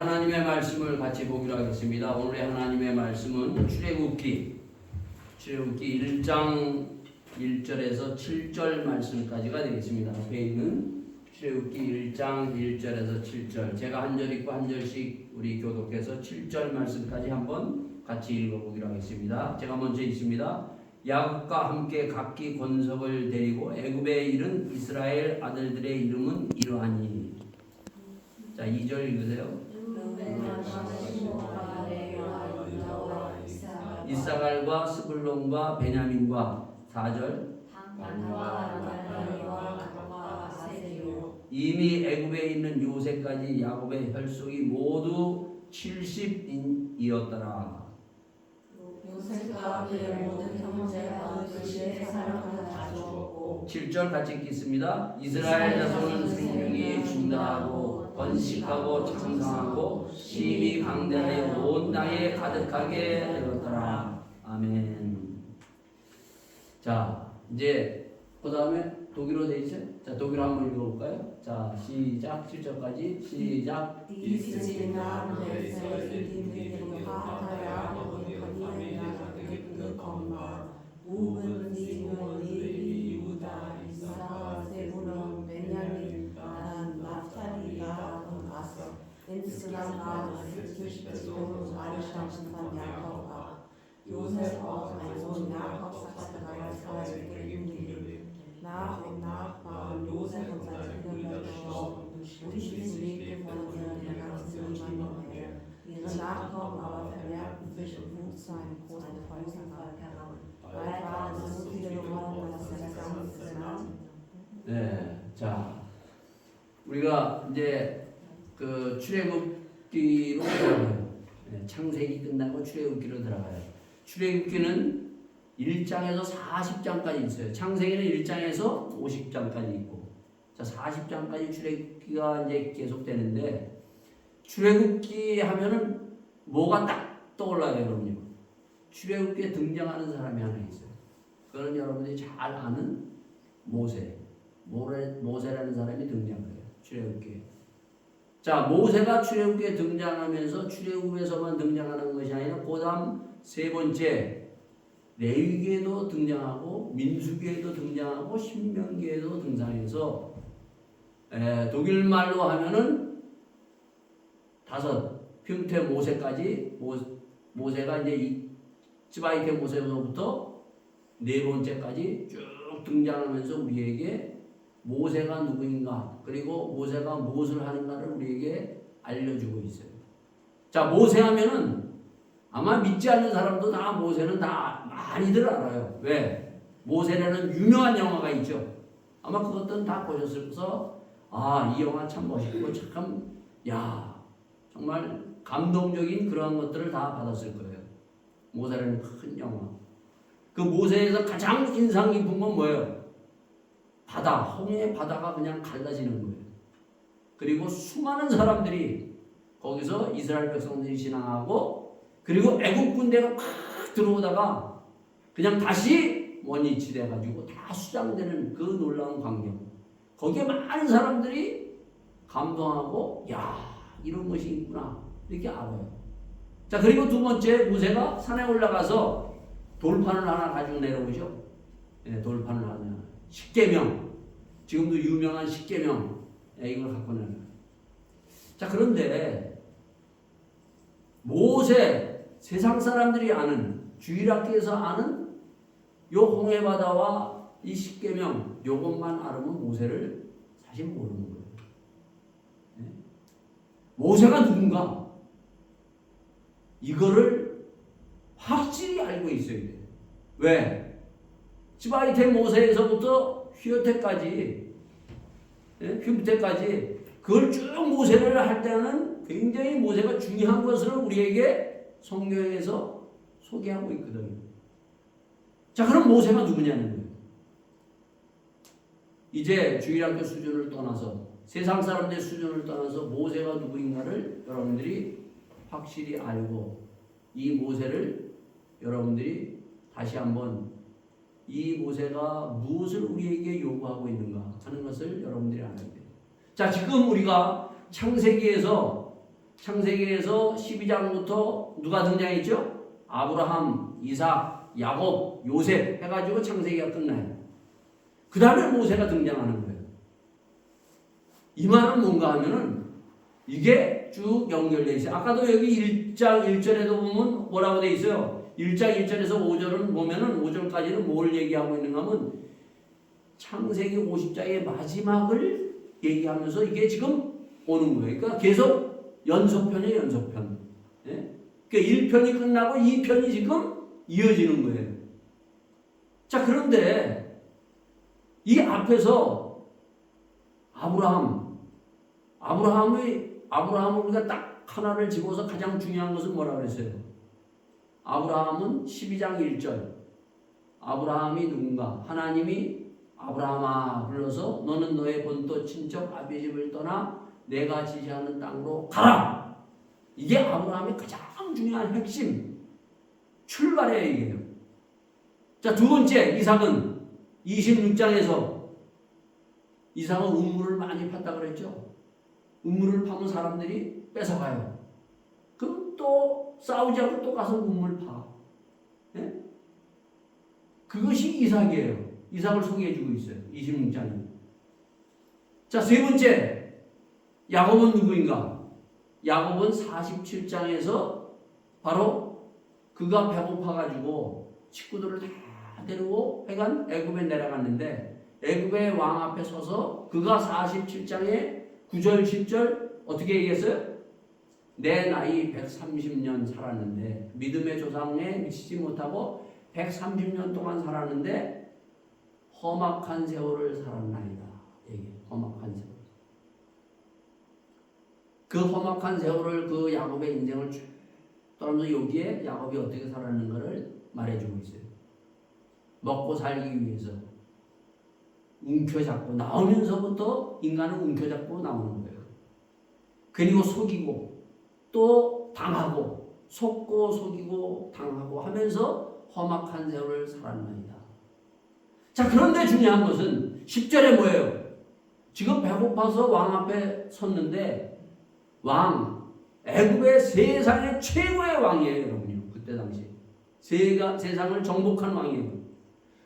하나님의 말씀을 같이 보기로 하겠습니다. 오늘의 하나님의 말씀은 출애굽기 1장 1절에서 7절 말씀까지가 되겠습니다. 앞에 있는 출애굽기 1장 1절에서 7절, 제가 한 절 읽고 한 절씩 우리 교독해서 7절 말씀까지 한번 같이 읽어보기로 하겠습니다. 제가 먼저 읽습니다. 야곱과 함께 각기 권속을 데리고 애굽에 이른 이스라엘 아들들의 이름은 이러하니. 자, 2절 읽으세요. 이사갈과 스불론과 베냐민과. 4절. 이미 애굽에 있는 요새까지 야곱의 혈속이 모두 70인이었더라. 요셉과 그의 모든 형제가 그의 사람을 다 죽었고. 7절 같이 읽겠습니다. 이스라엘 자손은 생명이 중다하고 번식하고 창성하고 심히 강대하여 온 땅에 가득하게 되었더라. 아멘. 자, 이제 그 다음에 독일어 돼 있어요. 자, 독일어 한번 읽어볼까요? 자, 시작. 7절까지 시작. Insgesamt waren es 70 Personen, alle stammten von Jakob ab. Josef auch, ein Sohn Jakobs, hatte bereits vorher mit den Juden gelebt. Nach und nach waren Josef und seine Brüder gestorben, und schließlich lebte von ihnen der ganze niemand mehr. Ihre Nachkommen aber vermehrten sich und wuchsen zu einem großen Volk heran. Bald waren es so viele geworden, dass das ganze Land. 네, 자, 우리가 이제 그 출애굽기로 들어가요. 네, 창세기 끝나고 출애굽기로 들어가요. 출애굽기는 1장에서 40장까지 있어요. 창세기는 1장에서 50장까지 있고, 자, 40장까지 출애굽기가 이제 계속되는데, 출애굽기 하면은 뭐가 딱 떠올라요, 그럼요. 출애굽기에 등장하는 사람이 하나 있어요. 그건 여러분들이 잘 아는 모세라는 사람이 등장해요. 출애굽기에. 자, 모세가 출애굽기에 등장하면서 출애굽에서만 등장하는 것이 아니라 그다음 세 번째 레위기에도 등장하고 민수기에도 등장하고 신명기에도 등장해서 독일 말로 하면은 5 평태 모세까지 모세가 이제 츠바이테 모세로부터 4번째까지 쭉 등장하면서 우리에게 모세가 누구인가, 그리고 모세가 무엇을 하는가를 우리에게 알려주고 있어요. 자, 모세 하면은 아마 믿지 않는 사람도 다 모세는 다 많이들 알아요. 왜? 모세라는 유명한 영화가 있죠. 아마 그것들은 다 보셨을서, 아, 이 영화 참 멋있고 참, 야, 정말 감동적인 그러한 것들을 다 받았을 거예요. 모세라는 큰 영화. 그 모세에서 가장 인상 깊은 건 뭐예요? 바다, 홍해 바다가 그냥 갈라지는 거예요. 그리고 수많은 사람들이 거기서 이스라엘 백성들이 지나가고, 그리고 애국 군대가 막 들어오다가 그냥 다시 원위치 돼가지고 다 수장되는 그 놀라운 광경. 거기에 많은 사람들이 감동하고, 야, 이런 것이 있구나, 이렇게 알아요. 자, 그리고 두 번째, 모세가 산에 올라가서 돌판을 하나 가지고 내려오죠. 네, 돌판을 하나. 십계명, 지금도 유명한 십계명, 이걸 갖고 내는. 자, 그런데 모세, 세상 사람들이 아는, 주일학교에서 아는 요 홍해바다와 이 십계명, 요것만 알으면 모세를 사실 모르는 거예요. 네? 모세가 누군가, 이거를 확실히 알고 있어야 돼요. 왜? 츠바이테 모세에서부터 휘어테까지, 그걸 쭉 모세를 할 때는 굉장히 모세가 중요한 것을 우리에게 성경에서 소개하고 있거든요. 자, 그럼 모세가 누구냐는 거예요. 이제 주일학교 수준을 떠나서, 세상 사람들의 수준을 떠나서 모세가 누구인가를 여러분들이 확실히 알고, 이 모세를 여러분들이 다시 한번 이 모세가 무엇을 우리에게 요구하고 있는가 하는 것을 여러분들이 알아야 돼요. 자, 지금 우리가 창세기에서 창세기에서 12장부터 누가 등장했죠? 아브라함, 이삭, 야곱, 요셉 해가지고 창세기가 끝나요. 그 다음에 모세가 등장하는 거예요. 이 말은 뭔가 하면은 이게 쭉 연결되어 있어요. 아까도 여기 1장 1절에도 보면 뭐라고 되어 있어요? 1장 1절에서 5절은 보면은 5절까지는 뭘 얘기하고 있는가 하면 창세기 50장의 마지막을 얘기하면서 이게 지금 오는 거예요. 그러니까 계속 연속편이에요, 연속편. 예? 그러니까 1편이 끝나고 2편이 지금 이어지는 거예요. 자, 그런데 이 앞에서 아브라함을 우리가 딱 하나를 집어서 가장 중요한 것은 뭐라고 그랬어요? 아브라함은 12장 1절. 아브라함이 누군가? 하나님이 아브라함아 불러서 너는 너의 본토 친척 아비 집을 떠나 내가 지시하는 땅으로 가라. 이게 아브라함의 가장 중요한 핵심 출발의 얘기예요. 자, 두 번째 이삭은 26장에서 이삭은 우물을 많이 팠다 그랬죠. 우물을 파면 사람들이 뺏어가요. 그럼 또 싸우지 않고 또 가서 우물 파. 네? 그것이 이삭이에요. 이삭을 소개해주고 있어요. 26장에. 자, 세 번째 야곱은 누구인가? 야곱은 47장에서 바로 그가 배고파가지고 식구들을 다 데리고 해간 애굽에 내려갔는데 애굽의 왕 앞에 서서 그가 47장에 9절 10절 어떻게 얘기했어요? 내 나이 130년 살았는데 믿음의 조상에 미치지 못하고 130년 동안 살았는데 험악한 세월을 살았나이다. 얘기해. 험악한 세월. 그 험악한 세월을 그 야곱의 인생을 쭉 떠나면서 여기에 야곱이 어떻게 살았는가를 말해주고 있어요. 먹고 살기 위해서 움켜잡고 나오면서부터 인간은 움켜잡고 나오는 거예요. 그리고 속이고 또 당하고 속고 속이고 당하고 하면서 험악한 세월을 살았나이다. 자, 그런데 중요한 것은 10절에 뭐예요? 지금 배고파서 왕 앞에 섰는데 왕, 애굽의 세상의 최고의 왕이에요, 여러분요. 그때 당시 세상을 정복한 왕이에요.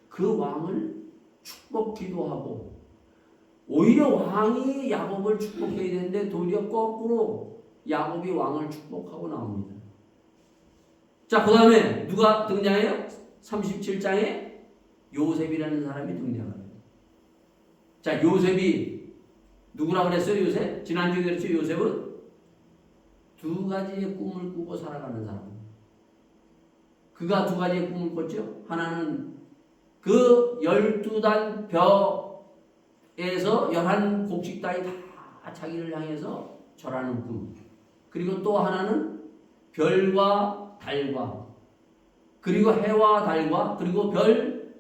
그 왕을 축복기도 하고 오히려 왕이 야곱을 축복해야 되는데 도리어 거꾸로 야곱이 왕을 축복하고 나옵니다. 자, 그 다음에 누가 등장해요? 37장에 요셉이라는 사람이 등장합니다. 자, 요셉이 누구라고 그랬어요? 요셉? 지난주에 그랬죠? 요셉은 두 가지의 꿈을 꾸고 살아가는 사람. 그가 두 가지의 꿈을 꿨죠. 하나는 그 12단 벼에서 11곡식 따위 다 자기를 향해서 절하는 꿈. 그리고 또 하나는 별과 달과 그리고 해와 달과 그리고 별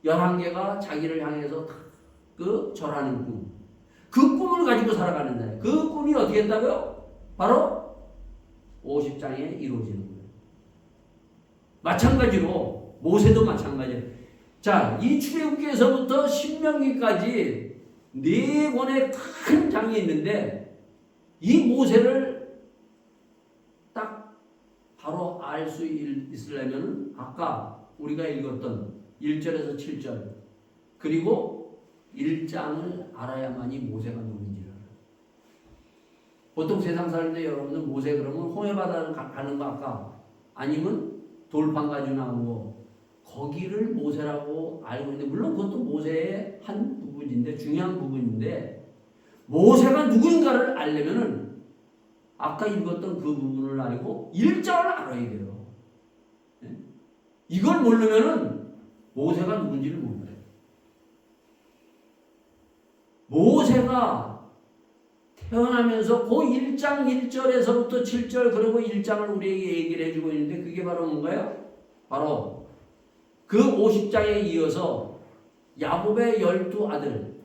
11개가 자기를 향해서 그 절하는 꿈. 그 꿈을 가지고 살아가는 자예요. 그 꿈이 어떻게 했다고요? 바로 50장에 이루어지는 거예요. 마찬가지로 모세도 마찬가지예요. 자, 이 출애굽기에서부터 신명기까지 4권의 큰 장이 있는데 이 모세를 딱 바로 알 수 있으려면 아까 우리가 읽었던 1절에서 7절 그리고 1장을 알아야만이 모세가 누군지를 알아요. 보통 세상 사람들 여러분들 모세 그러면 홍해바다를 가는 거 아까 아니면 돌판 가지고 나온 거 거기를 모세라고 알고 있는데 물론 그것도 모세의 한 부분인데 중요한 부분인데 모세가 누구인가를 알려면은 아까 읽었던 그 부분을 알고 1장을 알아야 돼요. 네? 이걸 모르면은 모세가 누군지를 몰라요. 모세가 태어나면서 그 1장 1절에서부터 7절 그리고 1장을 우리에게 얘기를 해주고 있는데 그게 바로 뭔가요? 바로 그 50장에 이어서 야곱의 12아들이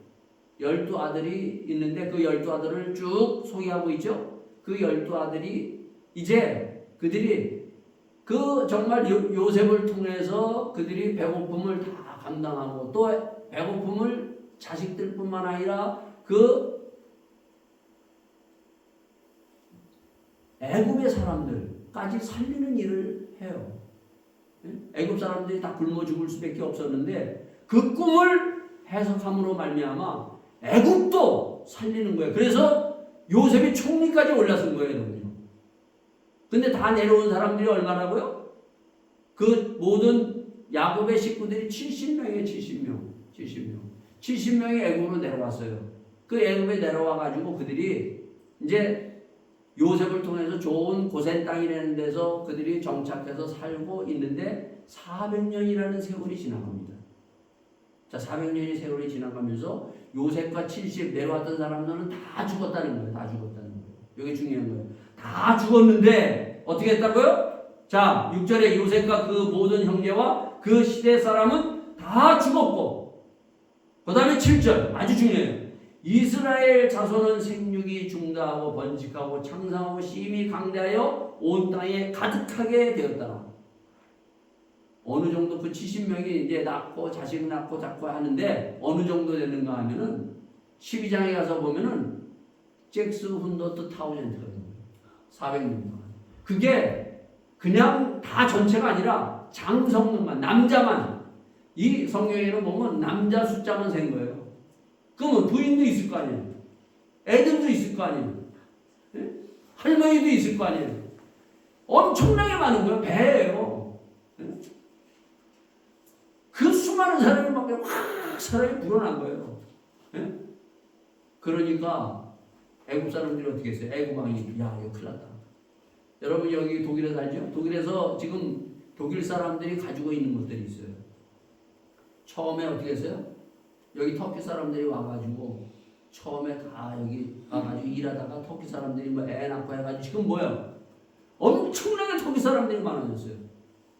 있는데 그 12아들을 쭉 소개하고 있죠. 그 12아들이 이제 그들이 그 정말 요셉을 통해서 그들이 배고픔을 다 감당하고 또 배고픔을 자식들뿐만 아니라 그 애굽의 사람들까지 살리는 일을 해요. 애굽 사람들이 다 굶어 죽을 수밖에 없었는데 그 꿈을 해석함으로 말미암아 애굽도 살리는 거예요. 그래서 요셉이 총리까지 올라선 거예요, 여러분요. 근데 다 내려온 사람들이 얼마라고요? 그 모든 야곱의 식구들이 70명이에요, 70명. 70명이 애굽으로 내려왔어요. 그 애굽에 내려와 가지고 그들이 이제 요셉을 통해서 좋은 고센 땅이라는 데서 그들이 정착해서 살고 있는데 400년이라는 세월이 지나갑니다. 자, 400년이 세월이 지나가면서 요셉과 70 내려왔던 사람들은 다 죽었다는 거예요. 다 죽었다는 거예요. 여기 중요한 거예요. 다 죽었는데 어떻게 했다고요? 자, 6절에 요셉과 그 모든 형제와 그 시대 사람은 다 죽었고, 그 다음에 7절 아주 중요해요. 이스라엘 자손은 생육이 중다하고 번식하고 창성하고 심히 강대하여 온 땅에 가득하게 되었더라. 어느 정도 그 70명이 이제 낳고 자식 낳고 자꾸 하는데 어느 정도 되는가 하면은 12장에 가서 보면은 잭스 훈더트 타우젠트가 됩니다. 400명 동안. 그게 그냥 다 전체가 아니라 장성만 남자만 이 성경에는 보면 남자 숫자만 센 거예요. 그러면 부인도 있을 거 아니에요. 애들도 있을 거 아니에요. 예? 할머니도 있을 거 아니에요. 엄청나게 많은 거예요. 배예요. 예? 그 수많은 사람이 막 사람이 불어난 거예요. 예? 그러니까 애굽 사람들이 어떻게 했어요? 애굽 왕이 야 이거 큰일 났다. 여러분 여기 독일에 살죠? 독일에서 지금 독일 사람들이 가지고 있는 것들이 있어요. 처음에 어떻게 했어요? 여기 터키 사람들이 와가지고 처음에 다 여기 와가지고 일하다가 터키 사람들이 뭐 애 낳고 해가지고 지금 뭐야? 엄청나게 터키 사람들이 많아졌어요.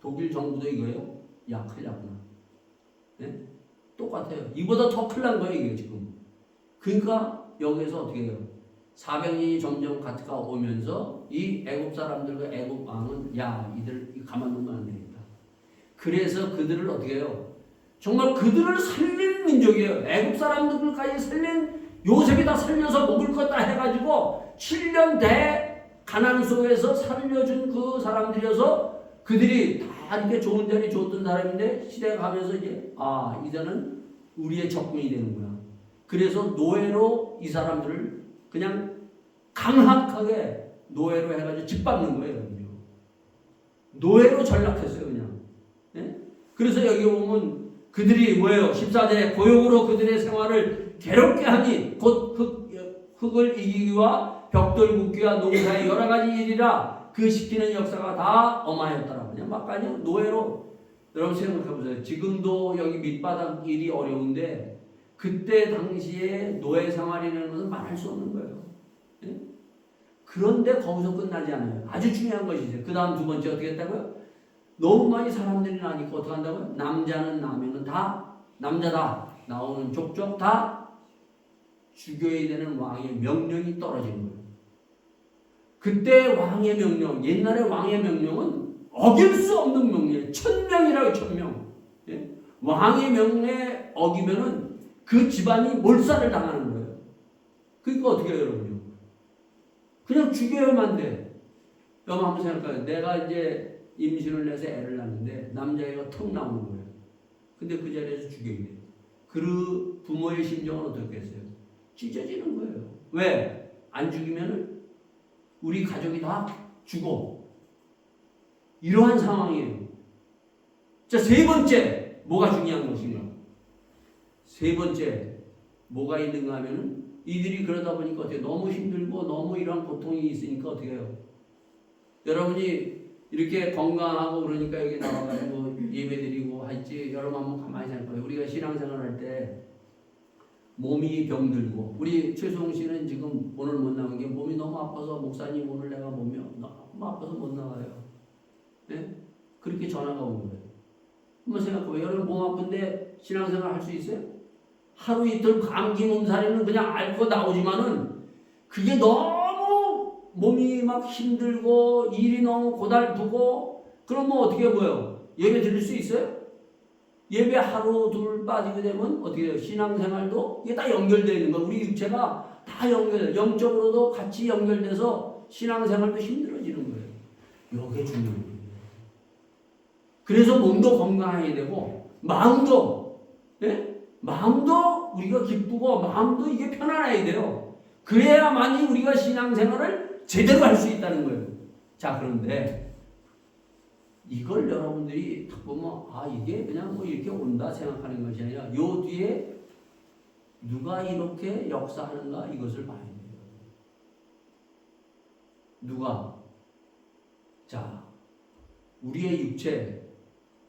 독일 정부도 이거예요? 야 큰일 났구나. 네? 똑같아요. 이보다 더 큰일 난 거예요 이게 지금. 그러니까 여기서 어떻게 해요? 400년이 점점 가트가 오면서 이 애굽 사람들과 애굽 왕은 야 이들 가만두면 안 되겠다. 그래서 그들을 어떻게 해요? 정말 그들을 살린 민족이에요. 애굽 사람들까지 살린 요셉이 다 살려서 먹을 것 다 해가지고 7년 대 가나안 속에서 살려준 그 사람들이어서 그들이 다 이렇게 좋은 자리 줬던 사람인데 시대가 가면서 이제 이제는 우리의 적군이 되는구나. 그래서 노예로 이 사람들을 그냥 강력하게 노예로 해가지고 짓밟는 거예요. 노예로 전락했어요 그냥. 네? 그래서 여기 보면 그들이 뭐예요? 14절에 고용으로 그들의 생활을 괴롭게 하니 곧 흙을 이기기와 벽돌 굽기와 농사의 여러 가지 일이라 그 시키는 역사가 다 엄하였더라. 그냥 막 그냥 노예로. 여러분 생각해보세요. 지금도 여기 밑바닥 일이 어려운데 그때 당시에 노예 생활이라는 것은 말할 수 없는 거예요. 예? 그런데 거기서 끝나지 않아요. 아주 중요한 것이죠. 그 다음 두 번째 어떻게 했다고요? 너무 많이 사람들이 나니까 어떻게 한다고요? 남자는 나면은 다 남자다. 나오는 족족 다 죽여야 되는 왕의 명령이 떨어지는 거예요. 그때 왕의 명령, 옛날에 왕의 명령은 어길 수 없는 명령이에요. 1000명이라고 1000명. 예? 왕의 명령에 어기면은 그 집안이 몰살을 당하는 거예요. 그러니까 어떻게 해요, 여러분요? 그냥 죽여야만 돼. 여러분 한번 생각해요. 내가 이제 임신을 해서 애를 낳는데 남자애가 턱 나오는 거예요. 근데 그 자리에서 죽여야 돼. 그 부모의 심정은 어떻겠어요? 찢어지는 거예요. 왜? 안 죽이면은 우리 가족이 다 죽어. 이러한 상황이에요. 자, 세 번째 뭐가 중요한 것인가? 세 번째 뭐가 있는가 하면은 이들이 그러다 보니까 어떻게 너무 힘들고 너무 이런 고통이 있으니까 어떻게 해요? 여러분이 이렇게 건강하고 그러니까 여기 나와가지고 예배드리고 할지 여러분 한번 가만히 생각해요. 우리가 신앙생활 할 때 몸이 병들고 우리 최수홍 씨는 지금 오늘 못 나온 게 몸이 너무 아파서 목사님 오늘 내가 몸이 너무 아파서 못 나와요. 네? 그렇게 전화가 온 거예요. 한번 생각해봐요. 여러분 몸 아픈데 신앙생활 할 수 있어요? 하루 이틀 감기 몸살이는 그냥 앓고 나오지만은 그게 너무 몸이 막 힘들고 일이 너무 고달프고 그러면 어떻게 뭐예요? 예배 드릴 수 있어요? 예배 하루 둘 빠지게 되면 어떻게 해요? 신앙생활도 이게 다 연결되어 있는 거예요. 우리 육체가 다 영적으로도 같이 연결돼서 신앙생활도 힘들어지는 거예요. 이게 중요한 거예요. 그래서 몸도 건강해야 되고 마음도 마음도 우리가 기쁘고 마음도 이게 편안해야 돼요. 그래야만이 우리가 신앙생활을 제대로 할 수 있다는 거예요. 자, 그런데 이걸 여러분들이 딱 보면 이게 그냥 뭐 이렇게 온다 생각하는 것이 아니라 요 뒤에 누가 이렇게 역사하는가 이것을 봐야 돼요. 누가? 자, 우리의 육체,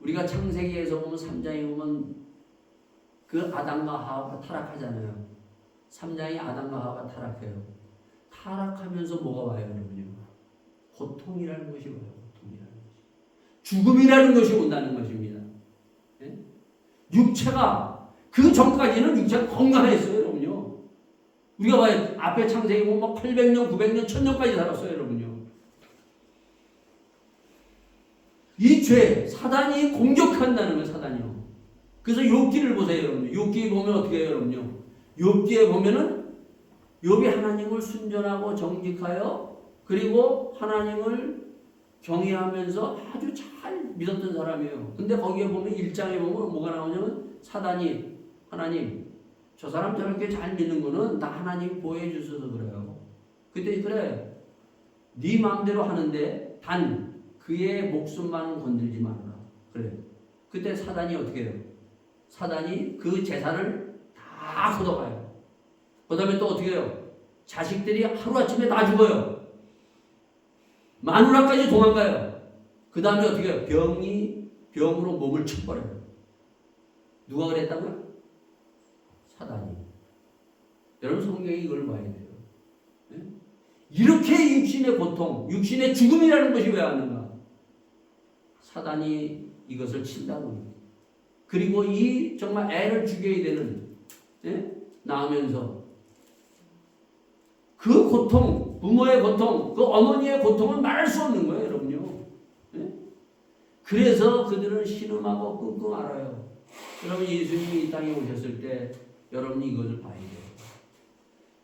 우리가 창세기에서 보면 3장에 보면 그 아담과 하와가 타락하잖아요. 3장에 아담과 하와가 타락해요. 타락하면서 뭐가 와요, 여러분요? 고통이라는 것이 와요. 고통이라는 것이. 죽음이라는 것이 온다는 것입니다. 예? 육체가 그 전까지는 육체가 건강했어요, 여러분요. 우리가 봐요. 앞에 창세기 보면 800년, 900년, 1000년까지 살았어요, 여러분요. 이 죄, 사단이 공격한다는 거예요, 사단이요. 그래서 욥기를 보세요, 여러분. 욥기에 보면 어떻게 해요, 여러분요? 욥기에 보면은 욥이 하나님을 순전하고 정직하여 그리고 하나님을 경외하면서 아주 잘 믿었던 사람이에요. 근데 거기에 보면 1장에 보면 뭐가 나오냐면 사단이 하나님 저 사람 저렇게 잘 믿는 거는 다 하나님 보호해 주셔서 그래요. 그때 그래 네 마음대로 하는데 단 그의 목숨만 건들지 말아라. 그래. 그때 사단이 어떻게 해요? 사단이 그 재산을 다 걷어가요. 그 다음에 또 어떻게 해요? 자식들이 하루아침에 다 죽어요. 마누라까지 도망가요. 그 다음에 어떻게 해요? 병으로 몸을 쳐버려요. 누가 그랬다고요? 사단이. 여러분 성경이 이걸 봐야 돼요. 네? 이렇게 육신의 고통, 육신의 죽음이라는 것이 왜 왔는가? 사단이 이것을 친다고. 그리고 이 정말 애를 죽여야 되는 낳으면서 그 고통, 부모의 고통, 그 어머니의 고통은 말할 수 없는 거예요, 여러분요. 그래서 그들은 신음하고 끙끙 앓아요. 여러분 예수님이 이 땅에 오셨을 때 여러분이 이것을 봐야 돼요.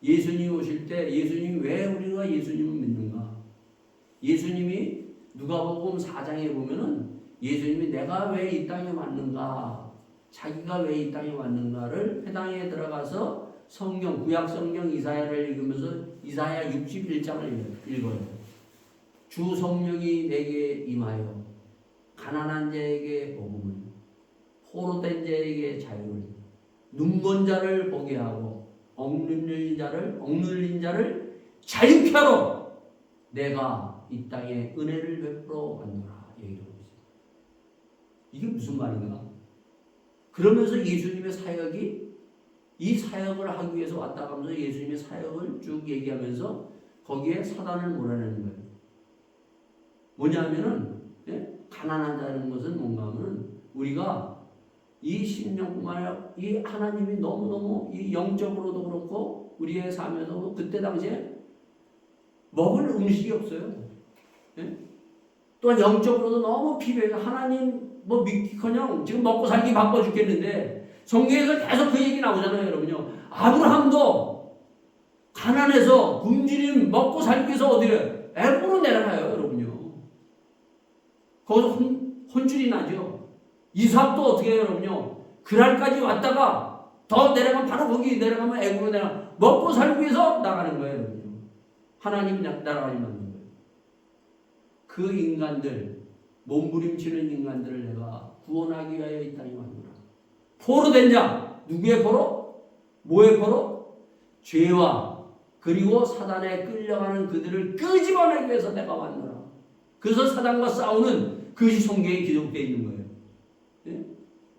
예수님이 오실 때 예수님이 왜 우리가 예수님을 믿는가? 예수님이 누가복음 4장에 보면은 예수님이 내가 왜 이 땅에 왔는가? 자기가 왜 이 땅에 왔는가를 회당에 들어가서 성경, 구약 성경 이사야를 읽으면서 이사야 61장을 읽어요. 주 성령이 내게 임하여 가난한 자에게 복음을, 포로된 자에게 자유를, 눈먼 자를 보게 하고 억눌린 자를 자유케 하러 내가 이 땅에 은혜를 베풀어 왔노라. 얘기하고 있어요. 이게 무슨 말인가? 그러면서 예수님의 사역이 이 사역을 하기 위해서 왔다 가면서 예수님의 사역을 쭉 얘기하면서 거기에 사단을 몰아내는 거예요. 뭐냐면은 가난한 자는 것은 뭔가 하면 우리가 이 심령뿐만 아니라 이 하나님이 너무너무 이 영적으로도 그렇고 우리의 삶에서도 그때 당시에 먹을 음식이 없어요. 또한 영적으로도 너무 필요해요. 하나님 뭐 믿기커녕 지금 먹고 살기 바빠 죽겠는데 성경에서 계속 그 얘기 나오잖아요, 여러분요. 아브라함도 가난해서 굶주린 먹고 살기 위해서 어디를 애굽으로 내려가요, 여러분요. 거기서 혼줄이 나죠. 이삭도 어떻게 해요, 여러분요. 그날까지 왔다가 더 내려가면 바로 거기 내려가면 애굽으로 내려가 먹고 살기 위해서 나가는 거예요, 여러분요. 하나님이 나라를 만든 거예요. 그 인간들, 몸부림치는 인간들을 내가 구원하기 위하여 이 땅에 왔노라. 포로된 자, 누구의 포로? 뭐의 포로? 죄와 그리고 사단에 끌려가는 그들을 끄집어내기 위해서 내가 왔노라. 그래서 사단과 싸우는 그것이 성경에 기록되어 있는 거예요.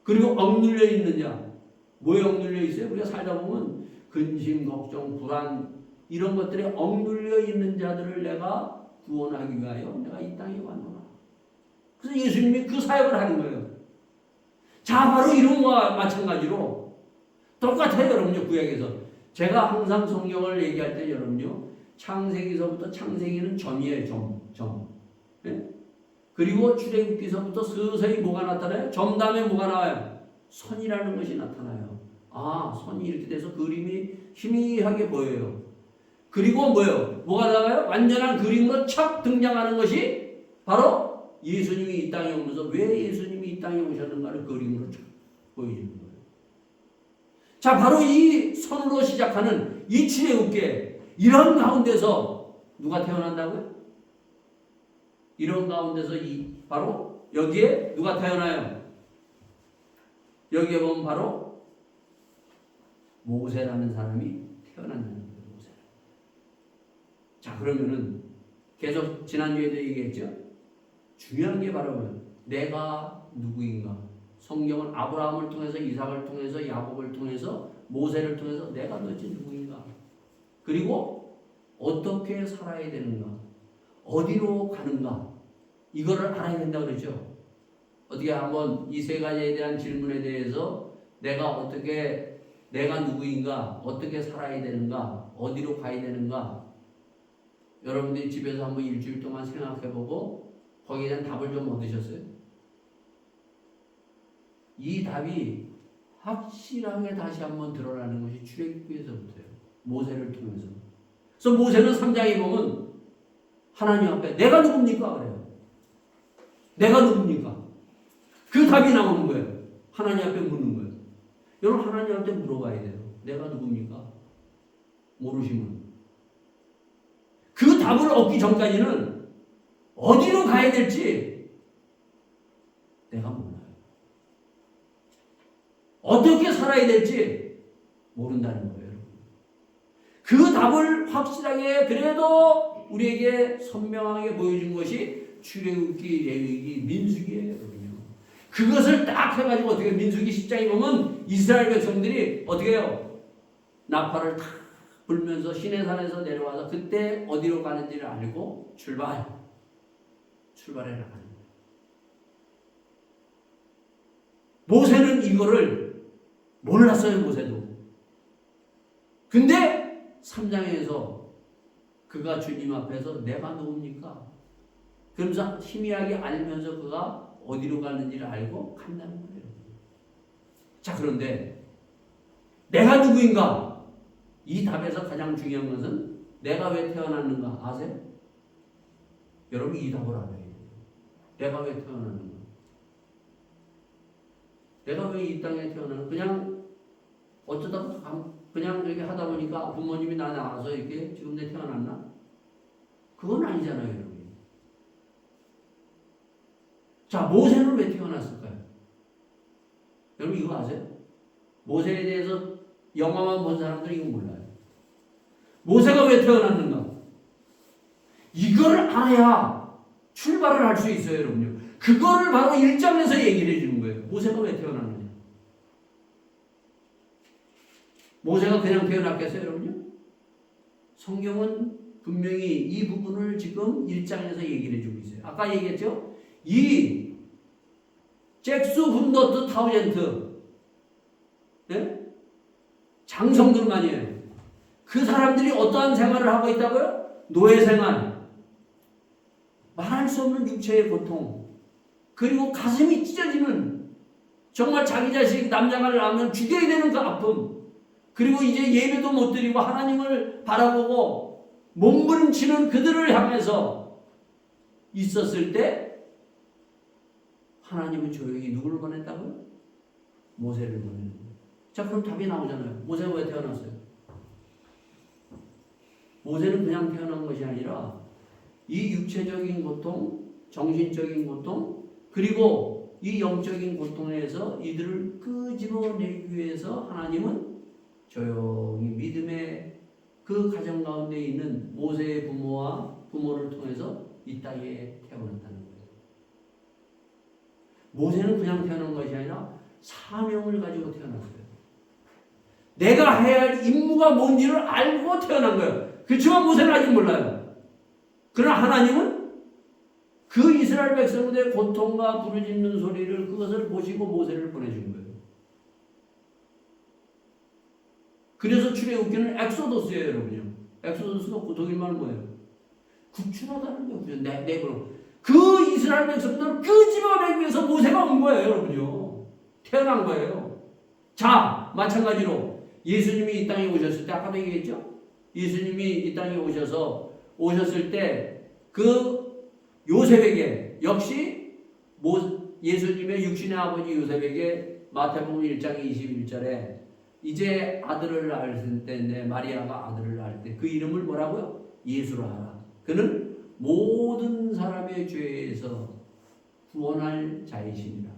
그리고 억눌려 있는 자, 뭐에 억눌려 있어요? 우리가 살다 보면 근심, 걱정, 불안 이런 것들에 억눌려 있는 자들을 내가 구원하기 위하여 내가 이 땅에 왔노라. 그래서 예수님이 그 사역을 하는 거예요. 자, 바로 이런 거와 마찬가지로 똑같아요, 여러분요. 구약에서 제가 항상 성경을 얘기할 때 여러분요, 창세기서부터 창세기는 점이에요, 점. 그리고 출애굽기서부터 서서히 뭐가 나타나요? 점 다음에 뭐가 나와요? 선이라는 것이 나타나요. 아, 선이 이렇게 돼서 그림이 희미하게 보여요. 그리고 뭐예요? 뭐가 나와요? 완전한 그림으로 촥 등장하는 것이 바로 예수님이 이 땅에 오면서 왜 예수님이 이 땅에 오셨는가를 그림으로 촥 보여주는 거예요. 자, 바로 이 손으로 시작하는 이 출애굽기, 이런 가운데서 누가 태어난다고요? 이런 가운데서 바로 여기에 누가 태어나요? 여기에 보면 바로 모세라는 사람이 태어난다는 거예요. 모세. 자, 그러면은 계속 지난주에도 얘기했죠. 중요한 게 바로 내가 누구인가. 성경은 아브라함을 통해서, 이삭을 통해서, 야곱을 통해서, 모세를 통해서 내가 도대체 누구인가. 그리고 어떻게 살아야 되는가. 어디로 가는가. 이거를 알아야 된다고 그러죠. 어떻게 한번 이 세 가지에 대한 질문에 대해서 내가 누구인가, 어떻게 살아야 되는가, 어디로 가야 되는가, 여러분들이 집에서 한번 일주일 동안 생각해보고 거기에 대한 답을 좀 얻으셨어요? 이 답이 확실하게 다시 한번 드러나는 것이 출애굽기에서부터예요. 모세를 통해서. 그래서 모세는 3장에 보면 하나님 앞에 내가 누굽니까? 그래요. 내가 누굽니까? 그 답이 나오는 거예요. 하나님 앞에 묻는 거예요. 여러분, 하나님한테 물어봐야 돼요. 내가 누굽니까? 모르시면. 그 답을 얻기 전까지는 어디로 가야 될지 내가 몰라요. 어떻게 살아야 될지 모른다는 거예요. 그 답을 확실하게 그래도 우리에게 선명하게 보여준 것이 출애굽기, 레위기, 민수기예요. 그것을 딱 해가지고 어떻게 민수기 10장에 보면 이스라엘 백성들이 어떻게 해요? 나팔을 탁 불면서 시내산에서 내려와서 그때 어디로 가는지를 알고 출발해 나가는 거예요. 모세는 이거를 몰랐어요. 모세도. 근데 3장에서 그가 주님 앞에서 내가 누굽니까? 그러면서 희미하게 알면서 그가 어디로 가는지를 알고 간다는 거예요. 자, 그런데 내가 누구인가? 이 답에서 가장 중요한 것은 내가 왜 태어났는가 아세요? 여러분, 이 답을 알아야 돼요. 내가 왜 태어났는가? 내가 왜 이 땅에 태어났는가? 그냥 어쩌다 그냥 이렇게 하다 보니까 부모님이 나 낳아서 이렇게 지금 내 태어났나? 그건 아니잖아요, 여러분. 자, 모세는 왜 태어났을까요? 여러분, 이거 아세요? 모세에 대해서 영화만 본 사람들은 이거 몰라요. 모세가 왜 태어났는가? 이걸 알아야 출발을 할 수 있어요, 여러분요. 그거를 바로 1장에서 얘기를 해주는 거예요. 모세가 왜 태어났느냐? 모세가 그냥 태어났겠어요, 여러분요? 성경은 분명히 이 부분을 지금 1장에서 얘기를 해주고 있어요. 아까 얘기했죠? 이 잭수 훈더트 타우젠트, 네? 장성들만이에요. 그 사람들이 어떠한 생활을 하고 있다고요? 노예 생활, 말할 수 없는 육체의 고통, 그리고 가슴이 찢어지는, 정말 자기 자식 남자가 낳으면 죽여야 되는 그 아픔, 그리고 이제 예배도 못 드리고 하나님을 바라보고 몸부림치는 그들을 향해서 있었을 때 하나님은 조용히 누구를 보냈다고요? 모세를 보내는 거예요. 자, 그럼 답이 나오잖아요. 모세가 왜 태어났어요? 모세는 그냥 태어난 것이 아니라 이 육체적인 고통, 정신적인 고통, 그리고 이 영적인 고통에서 이들을 끄집어내기 위해서 하나님은 조용히 믿음의 그 가정 가운데 있는 모세의 부모를 통해서 이 땅에 태어났다는 거예요. 모세는 그냥 태어난 것이 아니라 사명을 가지고 태어났어요. 내가 해야 할 임무가 뭔지를 알고 태어난 거예요. 그렇지만 모세는 아직 몰라요. 그러나 하나님은 그 이스라엘 백성들의 고통과 부르짖는 소리를, 그것을 보시고 모세를 보내준 거예요. 그래서 출애굽기는 엑소더스예요, 여러분요. 엑소더스가 독일말은 뭐예요? 구출하다는 거예요. 내부로. 그 이스라엘 백성들을 끄집어내기 위해서 모세가 온 거예요, 여러분요. 태어난 거예요. 자, 마찬가지로 예수님이 이 땅에 오셨을 때 아까도 얘기했죠? 예수님이 이 땅에 오셨을 때 그 요셉에게 역시 예수님의 육신의 아버지 요셉에게 마태복음 1장 21절에 이제 아들을 낳을 때인데 마리아가 아들을 낳을 때 그 이름을 뭐라고요? 예수라 하라. 그는 모든 사람의 죄에서 구원할 자이시니라.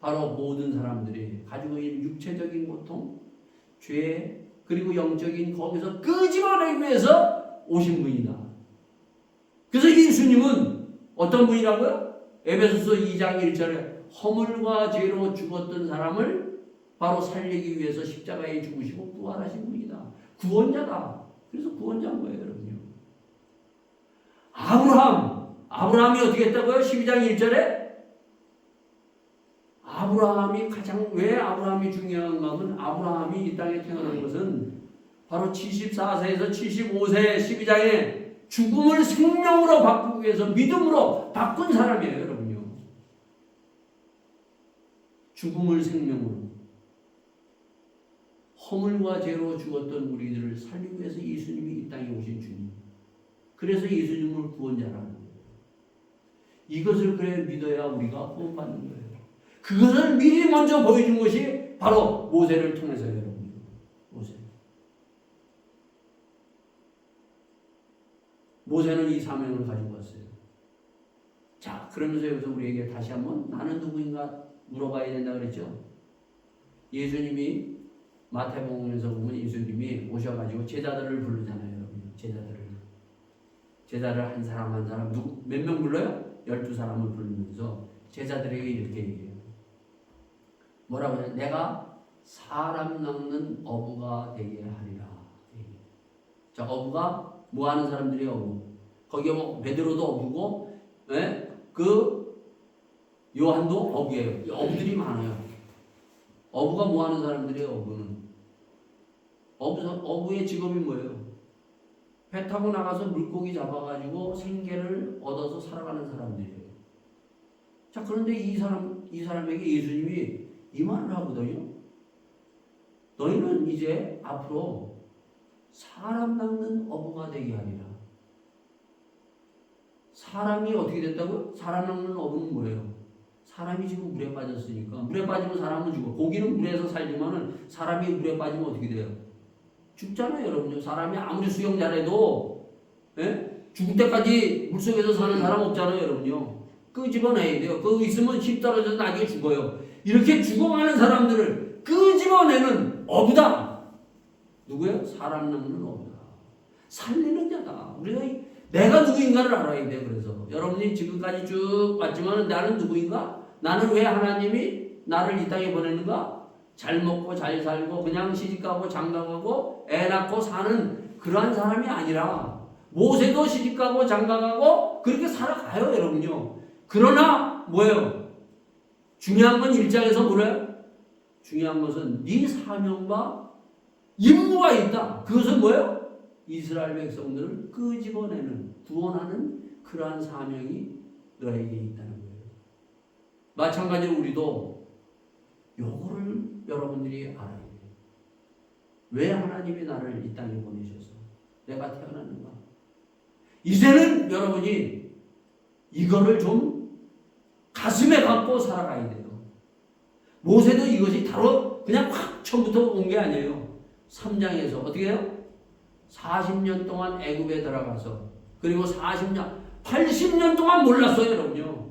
바로 모든 사람들이 가지고 있는 육체적인 고통, 죄, 그리고 영적인 거기서 끄집어내기 위해서 오신 분이다. 그래서 예수님은 어떤 분이라고요? 에베소서 2장 1절에 허물과 죄로 죽었던 사람을 바로 살리기 위해서 십자가에 죽으시고 부활하신 분이다. 구원자다. 그래서 구원자인 거예요, 여러분요. 아브라함이 어떻게 했다고요? 12장 1절에 왜 아브라함이 중요한 것은 아브라함이 이 땅에 태어난 것은 바로 74세에서 75세 12장에 죽음을 생명으로 바꾸기 위해서 믿음으로 바꾼 사람이에요, 여러분요. 죽음을 생명으로. 허물과 죄로 죽었던 우리들을 살리기 위해서 예수님이 이 땅에 오신 주님. 그래서 예수님을 구원자라는 거예요. 이것을 그래 믿어야 우리가 구원받는 거예요. 그것을 미리 먼저 보여준 것이 바로 모세를 통해서요, 여러분. 모세는 이 사명을 가지고 왔어요. 자, 그러면서 여기서 우리에게 다시 한번 나는 누구인가 물어봐야 된다 그랬죠. 예수님이 마태복음에서 보면 예수님이 오셔가지고 제자들을 부르잖아요, 여러분. 제자를 한 사람 한 사람 몇 명 불러요? 12사람을 부르면서 제자들에게 이렇게 얘기해요. 뭐라고 해요? 내가 사람 낚는 어부가 되게 하리라. 자, 어부가 뭐 하는 사람들이 어부? 거기에 뭐 베드로도 어부고, 그 요한도 어부예요. 어부들이 많아요. 어부가 뭐 하는 사람들이에요? 어부의 직업이 뭐예요? 배 타고 나가서 물고기 잡아가지고 생계를 얻어서 살아가는 사람들이에요. 자, 그런데 이 사람에게 예수님이 이 말을 하거든요. 너희는 이제 앞으로 사람 낚는 어부가 되게 하리라. 사람이 어떻게 됐다고요? 사람 낚는 어부는 뭐예요? 사람이 지금 물에 빠졌으니까 물에 빠지면 사람은 죽어. 고기는 물에서 살지만은 사람이 물에 빠지면 어떻게 돼요? 죽잖아요, 여러분요. 사람이 아무리 수영 잘해도 죽을 때까지 물속에서 사는 사람 없잖아요, 여러분요. 끄집어내야 돼요. 그거 있으면 힘 떨어져서 나중에 죽어요. 이렇게 죽어가는 사람들을 끄집어내는 어부다. 누구예요? 사람 낚는 어부다. 살리는 자다. 우리가 내가 누구인가를 알아야 돼요. 그래서 여러분이 지금까지 쭉 왔지만 나는 누구인가? 나는 왜 하나님이 나를 이 땅에 보내는가? 잘 먹고 잘 살고 그냥 시집가고 장가가고 애 낳고 사는 그러한 사람이 아니라 모세도 시집가고 장가가고 그렇게 살아가요, 여러분요. 그러나 뭐예요? 중요한 건 1장에서 뭐래요? 중요한 것은 네 사명과 임무가 있다. 그것은 뭐예요? 이스라엘 백성들을 끄집어내는, 구원하는 그러한 사명이 너에게 있다는 거예요. 마찬가지로 우리도 요거를 여러분들이 알아야 돼요. 왜 하나님이 나를 이 땅에 보내셔서 내가 태어났는가? 이제는 여러분이 이거를 좀 가슴에 갖고 살아가야 돼요. 모세도 이것이 바로 그냥 확 처음부터 온 게 아니에요. 3장에서 어떻게 해요? 40년 동안 애굽에 들어가서 그리고 80년 동안 몰랐어요, 여러분요.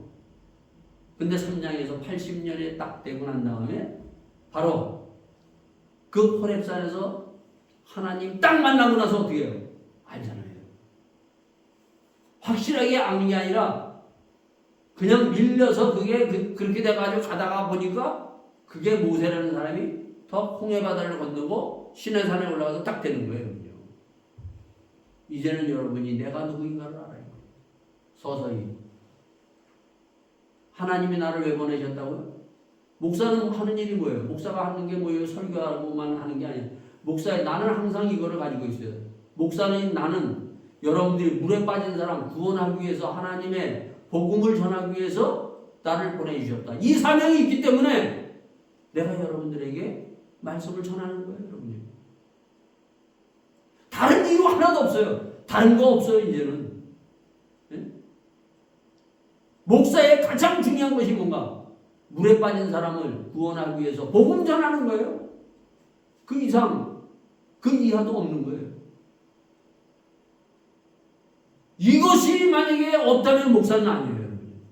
근데 3장에서 80년에 딱 되고 난 다음에 바로 그 호렙산에서 하나님 딱 만나고 나서 어떻게 해요? 알잖아요. 확실하게 아는 게 아니라 그냥 밀려서 그게 그렇게 돼가지고 가다가 보니까 그게 모세라는 사람이 더 홍해 바다를 건너고 시내산에 올라가서 딱 되는 거예요. 이제는 여러분이 내가 누구인가를 알아요. 서서히. 하나님이 나를 왜 보내셨다고요? 목사는 하는 일이 뭐예요? 목사가 하는 게 뭐예요? 설교하고만 하는 게 아니에요. 나는 항상 이거를 가지고 있어요. 목사는 나는 여러분들이 물에 빠진 사람 구원하기 위해서 하나님의 복음을 전하기 위해서 나를 보내주셨다. 이 사명이 있기 때문에 내가 여러분들에게 말씀을 전하는 거예요, 여러분들. 이유 하나도 없어요. 다른 거 없어요, 이제는. 예? 목사의 가장 중요한 것이 뭔가? 물에 빠진 사람을 구원하기 위해서 복음 전하는 거예요. 그 이상, 그 이하도 없는 거예요. 이것이 만약에 없다면 목사는 아니에요, 여러분.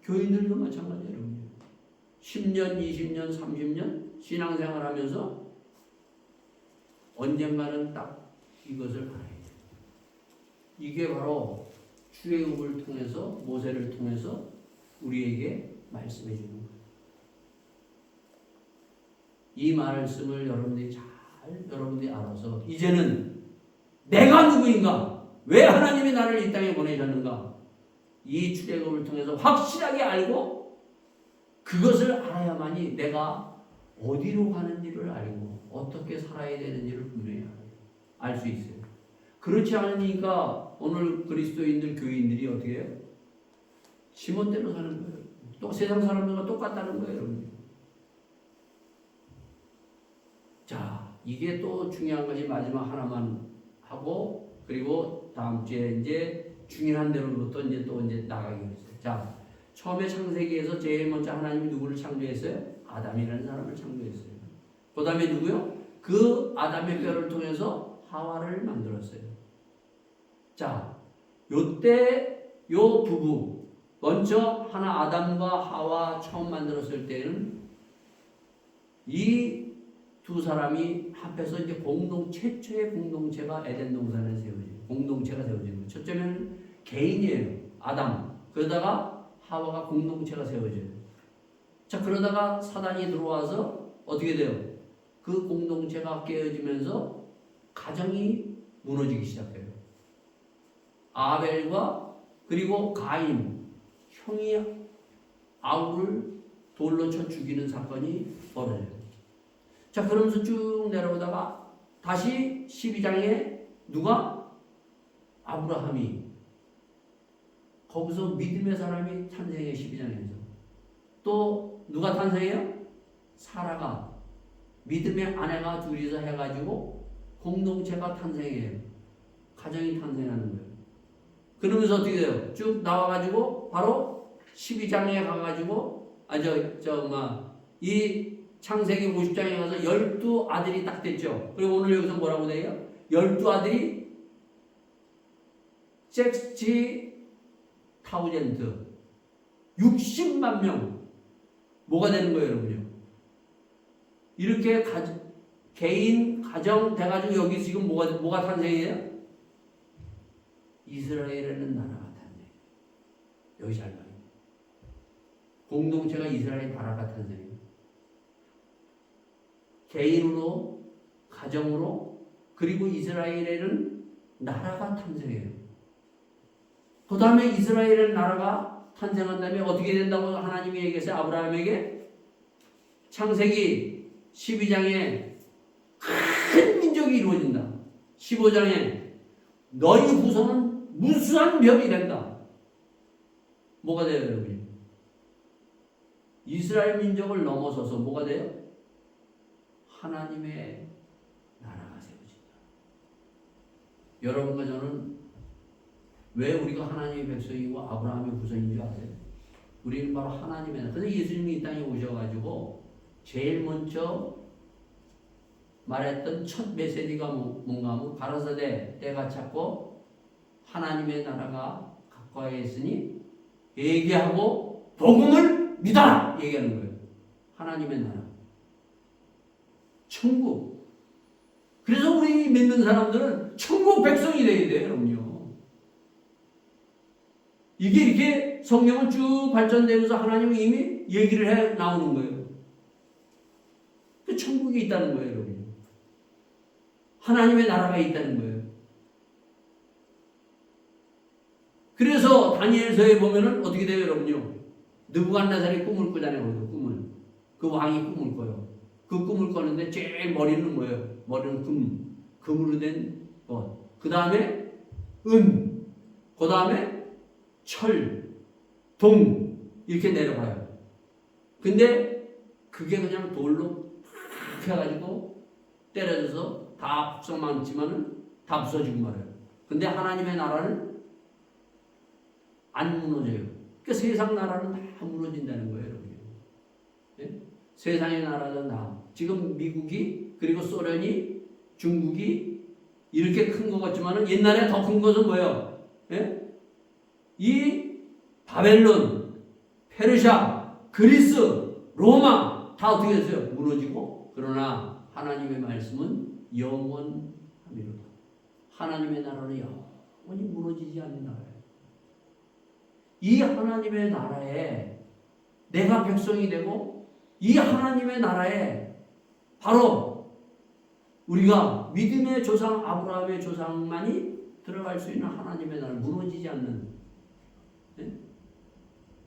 교인들도 마찬가지예요, 여러분. 10년, 20년, 30년 신앙생활 하면서 언젠가는 딱 이것을 알아야 돼요. 이게 바로 출애굽을 통해서, 모세를 통해서 우리에게 말씀해 주는 거예요. 이 말씀을 여러분들이 알아서 이제는 내가 누구인가? 왜 하나님이 나를 이 땅에 보내셨는가? 이 출애굽을 통해서 확실하게 알고 그것을 알아야만이 내가 어디로 가는지를 알고 어떻게 살아야 되는지를 분명히 알 수 있어요. 그렇지 않으니까 오늘 그리스도인들, 교인들이 어떻게 해요? 지멋대로 사는 거예요. 또 세상 사람들과 똑같다는 거예요, 여러분. 자, 이게 또 중요한 것이 마지막 하나만 하고 그리고 다음 주에 이제 중요한 대로부터 이제 나가겠어요. 자, 처음에 창세기에서 제일 먼저 하나님이 누구를 창조했어요? 아담이라는 사람을 창조했어요. 그 다음에 누구요? 그 아담의 뼈를 통해서 하와를 만들었어요. 자, 요때 요 부부 먼저 하나 아담과 하와 처음 만들었을 때는 이 두 사람이 합해서 이제 최초의 공동체가 에덴 동산에 세워져요. 공동체가 세워지는 거예요. 첫째는 개인이에요. 아담. 그러다가 하와가 공동체가 세워져요. 자, 그러다가 사단이 들어와서 어떻게 돼요? 그 공동체가 깨어지면서 가정이 무너지기 시작해요. 아벨과 그리고 가인, 형이 아우를 돌로 쳐 죽이는 사건이 벌어져요. 자, 그러면서 쭉 내려오다가 다시 12장에 누가? 아브라함이 거기서 믿음의 사람이 탄생해요. 12장에서 또 누가 탄생해요? 사라가 믿음의 아내가 둘이서 해가지고 공동체가 탄생해요. 가정이 탄생하는 거예요. 그러면서 어떻게 돼요? 쭉 나와가지고 바로 12장에 가가지고 이 창세기 50장에 가서 12아들이 딱 됐죠. 그리고 오늘 여기서 뭐라고 돼요? 12아들이 60만 명 뭐가 되는 거예요, 여러분요? 이렇게 개인 가정 돼가지고 여기 지금 뭐가 탄생해요? 이스라엘이라는 나라가 탄생해요. 여기 잘 봐요. 공동체가 이스라엘 나라가 탄생해요. 개인으로, 가정으로, 그리고 이스라엘에는 나라가 탄생해요. 그 다음에 이스라엘의 나라가 탄생한 다음에 어떻게 된다고 하나님이 얘기했어요? 아브라함에게 창세기 12장에 큰 민족이 이루어진다. 15장에 너희 후손은 무수한 벽이 된다. 뭐가 돼요, 여러분? 이스라엘 민족을 넘어서서 뭐가 돼요? 하나님의 나라가 세워진다. 여러분과 저는 왜 우리가 하나님의 백성이고 아브라함의 후손인 줄 아세요? 우리는 바로 하나님의 나라. 그래서 예수님이 이 땅에 오셔가지고 제일 먼저 말했던 첫 메시지가 뭔가 하면 가라사대 때가 찼고 하나님의 나라가 가까이 있으니 얘기하고 복음을 믿어라! 얘기하는 거예요. 하나님의 나라. 천국. 그래서 우리 믿는 사람들은 천국 백성이 되어야 돼요, 여러분요. 이게 이렇게 성경은 쭉 발전되면서 하나님이 이미 얘기를 해 나오는 거예요. 그 천국이 있다는 거예요, 여러분. 하나님의 나라가 있다는 거예요. 그래서 다니엘서에 보면은 어떻게 돼요, 여러분요? 느부갓네살이 꿈을 꾸잖아요, 꿈을. 그 왕이 꿈을 꿔요. 그 꿈을 꿨는데 제일 머리는 뭐예요? 머리는 금으로 된 것. 그 다음에 은, 그 다음에 철, 동 이렇게 내려가요. 근데 그게 그냥 돌로 팍 해가지고 때려져서 다 부서망치면은 다 부서지고 말아요. 근데 하나님의 나라는 안 무너져요. 그러니까 세상 나라는 다 무너진다는 거예요, 여러분. 예? 세상의 나라는 다 지금 미국이 그리고 소련이 중국이 이렇게 큰 것 같지만은 옛날에 더 큰 것은 뭐예요? 예? 이 바벨론, 페르시아, 그리스, 로마 다 어떻게 됐어요? 무너지고. 그러나 하나님의 말씀은 영원하미로다. 하나님의 나라는 영원히 무너지지 않는 나라예요. 이 하나님의 나라에 내가 백성이 되고 이 하나님의 나라에 바로 우리가 믿음의 조상 아브라함의 조상만이 들어갈 수 있는 하나님의 나라, 무너지지 않는. 네?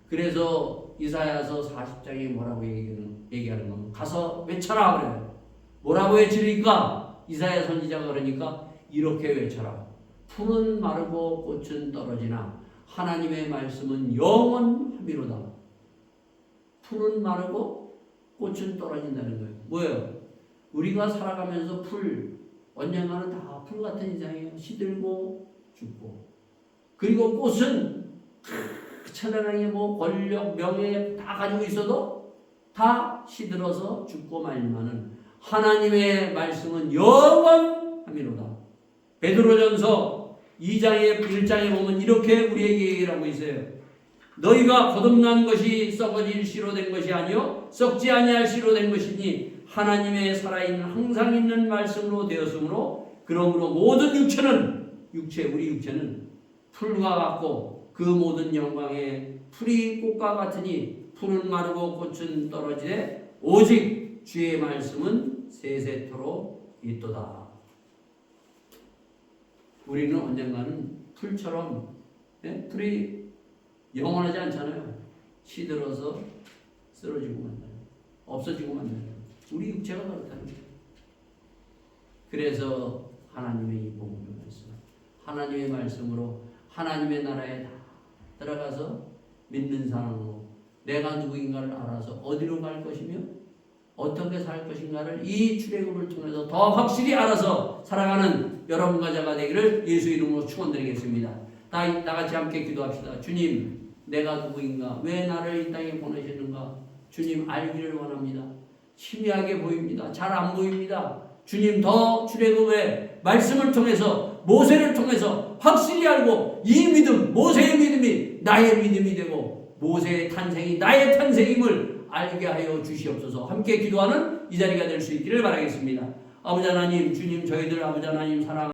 그래서 이사야서 40장에 뭐라고 얘기하는 겁니까? 가서 외쳐라 그래요. 뭐라고 외치니까 이사야 선지자가 그러니까 이렇게 외쳐라. 풀은 마르고 꽃은 떨어지나 하나님의 말씀은 영원하미로다. 풀은 마르고 꽃은 떨어진다는 거예요. 뭐예요? 우리가 살아가면서 언젠가는 다 풀 같은 인생이에요. 시들고 죽고. 그리고 꽃은 찬란하게 뭐 권력, 명예 다 가지고 있어도 다 시들어서 죽고 말지만은 하나님의 말씀은 영원하미로다. 베드로전서 1장에 보면 이렇게 우리에게 얘기를 하고 있어요. 너희가 거듭난 것이 썩어질 씨로 된 것이 아니요 썩지 아니할 씨로 된 것이니 하나님의 살아있는 항상 있는 말씀으로 되었으므로 그러므로 모든 우리 육체는 풀과 같고 그 모든 영광의 풀이 꽃과 같으니 풀은 마르고 꽃은 떨어지되 오직 주의 말씀은 세세토록 있도다. 우리는 언젠가는 풀처럼 풀이 영원하지 않잖아요. 시들어서 쓰러지고 만나요. 없어지고 만나요. 우리 육체가 그렇다는 거예요. 그래서 하나님의 이 복음의 말씀, 하나님의 말씀으로 하나님의 나라에 다 들어가서 믿는 사람으로 내가 누구인가를 알아서 어디로 갈 것이며 어떻게 살 것인가를 이 출애굽을 통해서 더 확실히 알아서 살아가는 여러분과 제가 되기를 예수 이름으로 축원드리겠습니다. 다 같이 함께 기도합시다. 주님, 내가 누구인가? 왜 나를 이 땅에 보내셨는가? 주님 알기를 원합니다. 희미하게 보입니다. 잘 안 보입니다. 주님 더 출애굽의 말씀을 통해서 모세를 통해서 확실히 알고 이 믿음, 모세의 믿음이 나의 믿음이 되고 모세의 탄생이 나의 탄생임을 알게 하여 주시옵소서. 함께 기도하는 이 자리가 될 수 있기를 바라겠습니다. 아버지 하나님, 주님 저희들 아버지 하나님 사랑